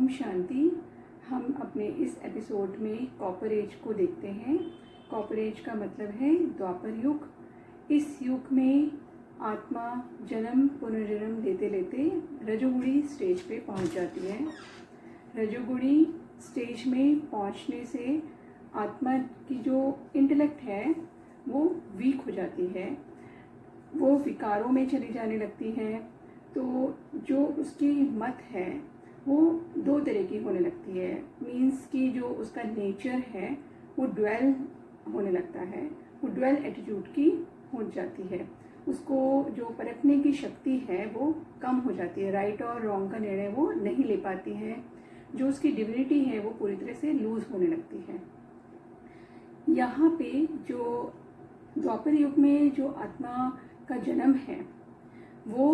ओम शांति। हम अपने इस एपिसोड में कॉपर एज को देखते हैं। कॉपर एज का मतलब है द्वापर युग। इस युग में आत्मा जन्म पुनर्जन्म लेते लेते रजोगुणी स्टेज पे पहुंच जाती है। रजोगुणी स्टेज में पहुंचने से आत्मा की जो इंटेलेक्ट है वो वीक हो जाती है, वो विकारों में चली जाने लगती है। तो जो उसकी मत है वो दो तरह की होने लगती है। मीन्स कि जो उसका नेचर है वो ड्वेल होने लगता है, वो ड्वेल एटीट्यूड की हो जाती है। उसको जो परखने की शक्ति है वो कम हो जाती है, राइट और रॉन्ग का निर्णय वो नहीं ले पाती है। जो उसकी डिविनिटी है वो पूरी तरह से लूज होने लगती है। यहाँ पे जो द्वापर युग में जो आत्मा का जन्म है वो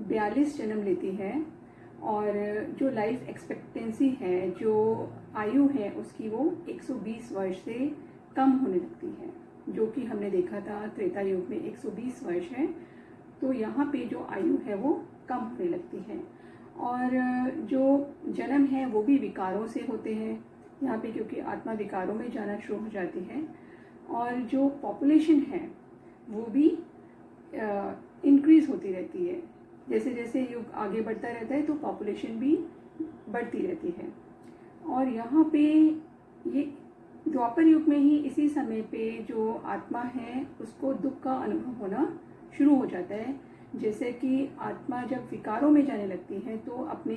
42 जन्म लेती है, और जो लाइफ एक्सपेक्टेंसी है, जो आयु है उसकी वो 120 वर्ष से कम होने लगती है। जो कि हमने देखा था त्रेता युग में 120 वर्ष है, तो यहाँ पे जो आयु है वो कम होने लगती है। और जो जन्म है वो भी विकारों से होते हैं यहाँ पे, क्योंकि आत्मा विकारों में जाना शुरू हो जाती है। और जो पॉपुलेशन है वो भी इंक्रीज होती रहती है। जैसे जैसे युग आगे बढ़ता रहता है तो पॉपुलेशन भी बढ़ती रहती है। और यहाँ पे ये द्वापर युग में ही इसी समय पे जो आत्मा है उसको दुख का अनुभव होना शुरू हो जाता है। जैसे कि आत्मा जब विकारों में जाने लगती है तो अपने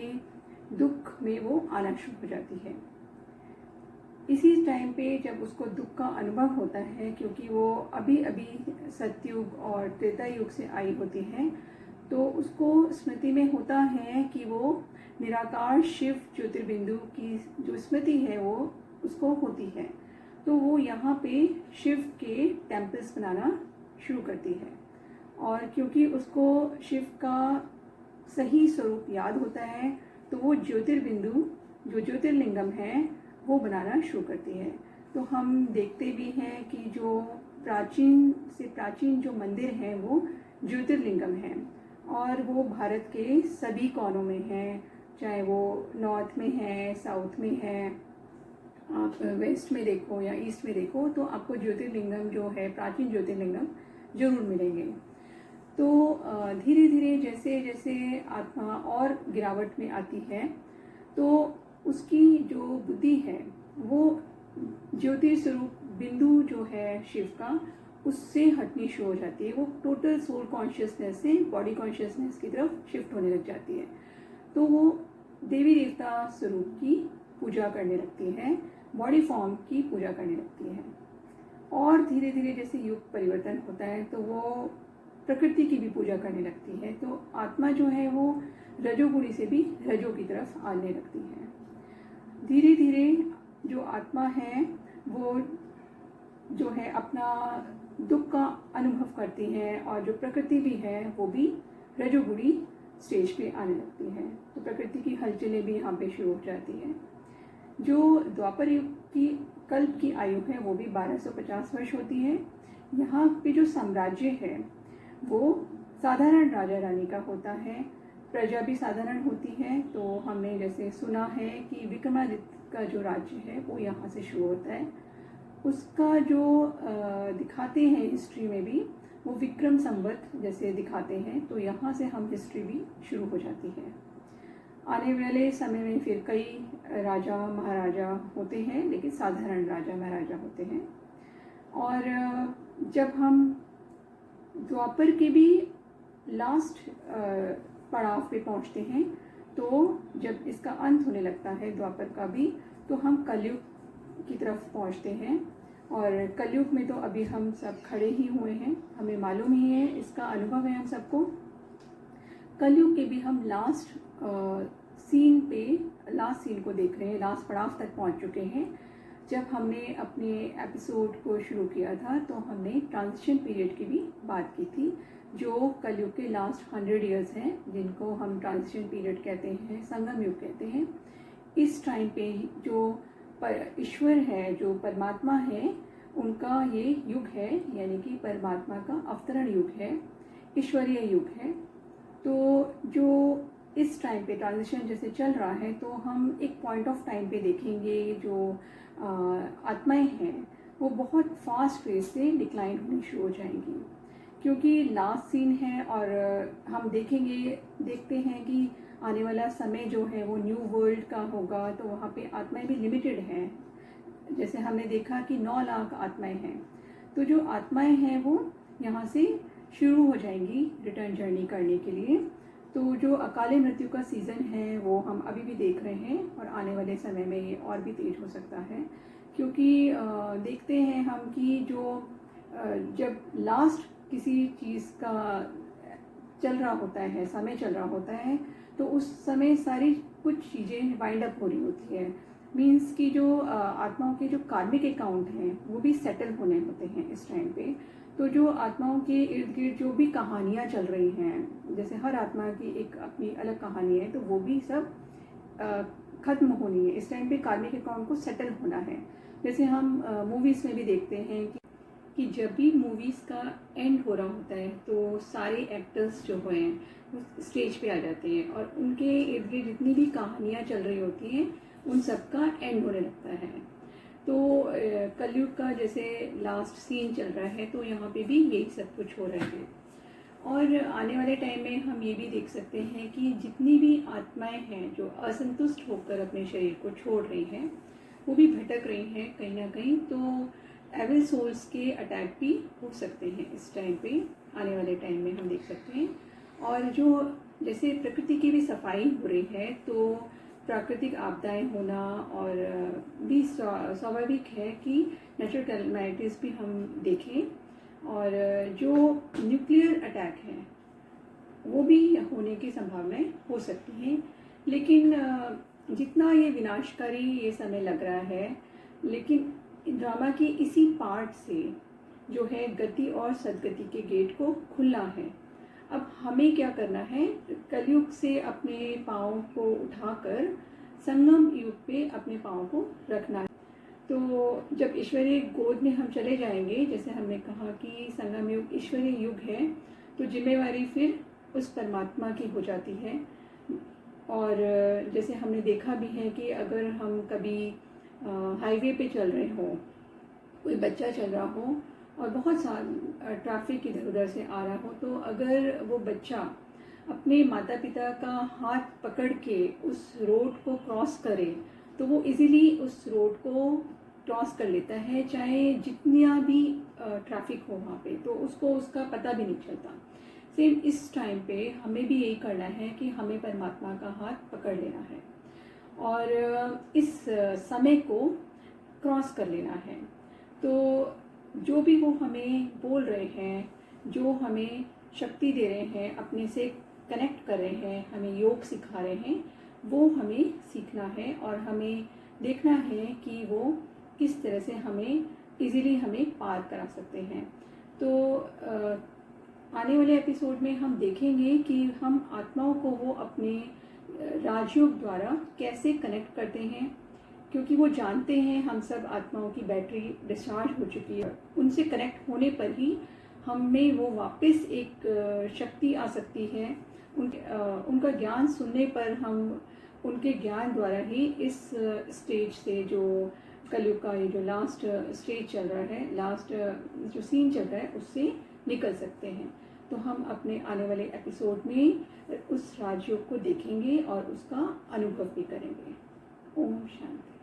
दुख में वो आना शुरू हो जाती है। इसी टाइम पे जब उसको दुख का अनुभव होता है, क्योंकि वो अभी अभी सतयुग और त्रेता युग से आई होती है, तो उसको स्मृति में होता है कि वो निराकार शिव ज्योतिर्बिंदु की जो स्मृति है वो उसको होती है। तो वो यहाँ पे शिव के टेम्पल्स बनाना शुरू करती है। और क्योंकि उसको शिव का सही स्वरूप याद होता है तो वो ज्योतिर्बिंदु जो ज्योतिर्लिंगम है वो बनाना शुरू करती है। तो हम देखते भी हैं कि जो प्राचीन से प्राचीन जो मंदिर हैं वो ज्योतिर्लिंगम हैं, और वो भारत के सभी कोनों में हैं, चाहे वो नॉर्थ में है, साउथ में है, आप वेस्ट में देखो या ईस्ट में देखो तो आपको ज्योतिर्लिंगम जो है प्राचीन ज्योतिर्लिंगम जरूर मिलेंगे। तो धीरे धीरे जैसे जैसे आत्मा और गिरावट में आती है तो उसकी जो बुद्धि है वो ज्योतिर्स्वरूप बिंदु जो है शिव का उससे हटनी शुरू हो जाती है। वो टोटल सोल कॉन्शियसनेस से बॉडी कॉन्शियसनेस की तरफ शिफ्ट होने लग जाती है। तो वो देवी देवता स्वरूप की पूजा करने लगती है, बॉडी फॉर्म की पूजा करने लगती है। और धीरे धीरे जैसे युग परिवर्तन होता है तो वो प्रकृति की भी पूजा करने लगती है। तो आत्मा जो है वो रजोगुणी से भी रजो की तरफ आने लगती है। धीरे धीरे जो आत्मा है वो जो है अपना दुख का अनुभव करती है, और जो प्रकृति भी है वो भी रजोगुणी स्टेज पे आने लगती है। तो प्रकृति की हलचलें भी यहाँ पे शुरू हो जाती है। जो द्वापर युग की कल्प की आयु है वो भी 1250 वर्ष होती है। यहाँ पे जो साम्राज्य है वो साधारण राजा रानी का होता है, प्रजा भी साधारण होती है। तो हमने जैसे सुना है कि विक्रमादित्य का जो राज्य है वो यहाँ से शुरू होता है। उसका जो दिखाते हैं हिस्ट्री में भी वो विक्रम संवत जैसे दिखाते हैं, तो यहाँ से हम हिस्ट्री भी शुरू हो जाती है। आने वाले समय में फिर कई राजा महाराजा होते हैं, लेकिन साधारण राजा महाराजा होते हैं। और जब हम द्वापर के भी लास्ट पड़ाव पे पहुंचते हैं तो जब इसका अंत होने लगता है द्वापर का भी, तो हम कलयुग की तरफ पहुंचते हैं। और कलयुग में तो अभी हम सब खड़े ही हुए हैं, हमें मालूम ही है, इसका अनुभव है हम सबको। कलयुग के भी हम लास्ट सीन को देख रहे हैं, लास्ट पड़ाव तक पहुंच चुके हैं। जब हमने अपने एपिसोड को शुरू किया था तो हमने ट्रांजिशन पीरियड की भी बात की थी, जो कलयुग के लास्ट 100 ईयर्स हैं, जिनको हम ट्रांजिशन पीरियड कहते हैं, संगम युग कहते हैं। इस टाइम पे जो ईश्वर है, जो परमात्मा है, उनका ये युग है, यानी कि परमात्मा का अवतरण युग है, ईश्वरीय युग है। तो जो इस टाइम पे ट्रांजिशन जैसे चल रहा है तो हम एक पॉइंट ऑफ टाइम पे देखेंगे जो आत्माएं हैं वो बहुत फास्ट फेज से डिक्लाइन होनी शुरू हो जाएंगी, क्योंकि लास्ट सीन है और हम देखते हैं कि आने वाला समय जो है वो न्यू वर्ल्ड का होगा, तो वहाँ पे आत्माएं भी लिमिटेड हैं। जैसे हमने देखा कि 9 लाख आत्माएं हैं, तो जो आत्माएं हैं वो यहाँ से शुरू हो जाएंगी रिटर्न जर्नी करने के लिए। तो जो अकाले मृत्यु का सीज़न है वो हम अभी भी देख रहे हैं और आने वाले समय में ये और भी तेज हो सकता है, क्योंकि देखते हैं हम कि जो जब लास्ट किसी चीज़ का चल रहा होता है, समय चल रहा होता है, तो उस समय सारी कुछ चीज़ें वाइंड अप हो रही होती है। मीन्स कि जो आत्माओं के जो कार्मिक अकाउंट हैं वो भी सेटल होने होते हैं इस टाइम पे। तो जो आत्माओं के इर्द गिर्द जो भी कहानियाँ चल रही हैं, जैसे हर आत्मा की एक अपनी अलग कहानी है, तो वो भी सब ख़त्म होनी है इस टाइम पे। कार्मिक अकाउंट को सेटल होना है। जैसे हम मूवीज़ में भी देखते हैं कि जब भी मूवीज़ का एंड हो रहा होता है तो सारे एक्टर्स जो हैं वो स्टेज पे आ जाते हैं और उनके इर्द गिर्द जितनी भी कहानियाँ चल रही होती हैं उन सब का एंड होने लगता है। तो कलयुग का जैसे लास्ट सीन चल रहा है, तो यहाँ पे भी यही सब कुछ हो रहा है। और आने वाले टाइम में हम ये भी देख सकते हैं कि जितनी भी आत्माएं हैं जो असंतुष्ट होकर अपने शरीर को छोड़ रही हैं वो भी भटक रही हैं कहीं ना कहीं। तो एविल सोल्स के अटैक भी हो सकते हैं इस टाइम पे, आने वाले टाइम में हम देख सकते हैं। और जो जैसे प्रकृति की भी सफाई हो रही है, तो प्राकृतिक आपदाएं होना और भी स्वाभाविक है कि नेचुरल कैलेमिटीज़ भी हम देखें। और जो न्यूक्लियर अटैक हैं वो भी होने की संभावनाएं हो सकती हैं। लेकिन जितना ये विनाशकारी ये समय लग रहा है, लेकिन ड्रामा की इसी पार्ट से जो है गति और सदगति के गेट को खुलना है। अब हमें क्या करना है, कलयुग से अपने पाँव को उठाकर संगम युग पे अपने पाँव को रखना है। तो जब ईश्वरीय गोद में हम चले जाएंगे, जैसे हमने कहा कि संगम युग ईश्वरीय युग है, तो जिम्मेवारी फिर उस परमात्मा की हो जाती है। और जैसे हमने देखा भी है कि अगर हम कभी हाईवे पे चल रहे हो, कोई बच्चा चल रहा हो और बहुत सारा ट्रैफिक इधर उधर से आ रहा हो, तो अगर वो बच्चा अपने माता पिता का हाथ पकड़ के उस रोड को क्रॉस करे तो वो इजीली उस रोड को क्रॉस कर लेता है, चाहे जितना भी ट्रैफिक हो वहाँ पे, तो उसको उसका पता भी नहीं चलता। सेम इस टाइम पे हमें भी यही करना है कि हमें परमात्मा का हाथ पकड़ लेना है और इस समय को क्रॉस कर लेना है। तो जो भी वो हमें बोल रहे हैं, जो हमें शक्ति दे रहे हैं, अपने से कनेक्ट कर रहे हैं, हमें योग सिखा रहे हैं, वो हमें सीखना है और हमें देखना है कि वो किस तरह से हमें इजीली हमें पार करा सकते हैं। तो आने वाले एपिसोड में हम देखेंगे कि हम आत्माओं को वो अपने राजयोग द्वारा कैसे कनेक्ट करते हैं, क्योंकि वो जानते हैं हम सब आत्माओं की बैटरी डिस्चार्ज हो चुकी है। उनसे कनेक्ट होने पर ही हम में वो वापस एक शक्ति आ सकती है। उनका ज्ञान सुनने पर हम उनके ज्ञान द्वारा ही इस स्टेज से, जो कलयुग का ये जो लास्ट स्टेज चल रहा है, लास्ट जो सीन चल रहा है, उससे निकल सकते हैं। तो हम अपने आने वाले एपिसोड में उस राजयोग को देखेंगे और उसका अनुभव भी करेंगे। ओम शांति।